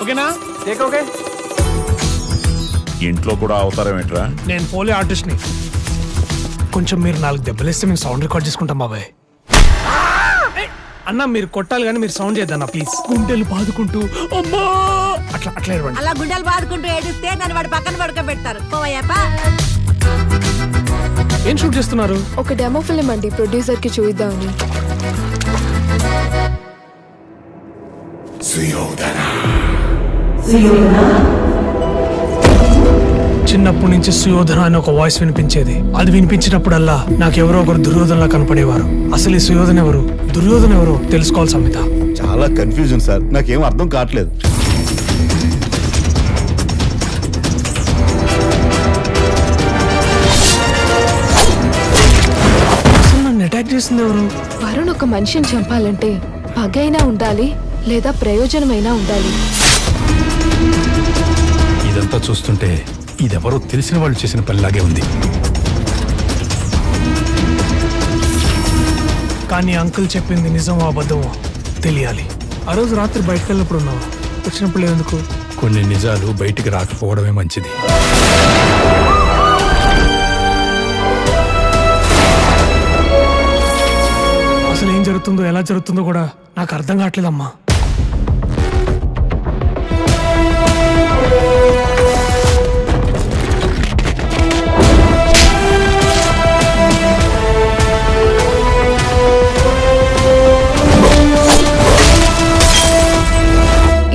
ఓకేనా? ఓకే. ఇంట్లో కూడా అవతారం ఏంట్రా? నేను పోలీ ఆర్టిస్ట్ ని. కొంచెం మీరు 4 దెబ్బలేస్తే మేము సౌండ్ రికార్డ్ చేసుకుంటాం బాబాయ్. అన్న మీరు కొట్టాలి కానీ మీరు సౌండ్ చేద్దన్న ప్లీజ్. గుండెలు బాదుకుంటూ అమ్మా అట్లా అట్లా ఏడవండి. అలా గుండెలు బాదుకుంటూ ఏడిస్తే నన్ను వాడి పక్కన పడుకోబెడతారు. పోవయ్యప్ప. ఏం షూట్ చేస్తున్నారు? ఒక డెమో ఫిల్మ్ అండి, ప్రొడ్యూసర్ కి చూద్దామని. చిన్నప్పటి నుంచి సుయోధన అని ఒక వాయిస్ వినిపించేది. అది వినిపించినప్పుడల్లా నాకెవరో ఒకరు దుర్యోధనలా కనపడేవారు. అసలు ఈ సుయోధన ఎవరు, దుర్యోధన ఎవరు తెలుసుకోవాలి సంహిత. చాలా కన్ఫ్యూజన్ సార్, నాకేం అర్థం కావట్లేదు. అసలు నన్ను అటాక్ చేసింది ఎవరు? వరుణ్ ఒక మనిషిని చంపాలంటే పగైనా ఉండాలి లేదా ప్రయోజనమైనా ఉండాలి. ఇదంతా చూస్తుంటే ఇదెవరో తెలిసిన వాళ్ళు చేసిన పనిలాగే ఉంది. కానీ అంకుల్ చెప్పింది నిజమో అబద్ధమో తెలియాలి. ఆ రోజు రాత్రి బయటకు వెళ్ళినప్పుడు ఉన్నావా? వచ్చినప్పుడు ఎందుకు? కొన్ని నిజాలు బయటికి రాకపోవడమే మంచిది. అసలు ఏం జరుగుతుందో ఎలా జరుగుతుందో కూడా నాకు అర్థం కావట్లేదమ్మా.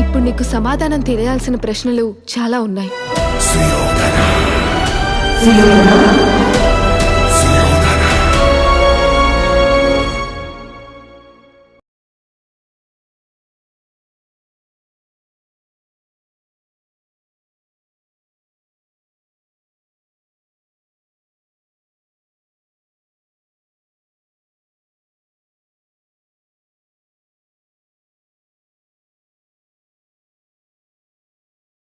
ఇప్పుడు నీకు సమాధానం తెలియాల్సిన ప్రశ్నలు చాలా ఉన్నాయి.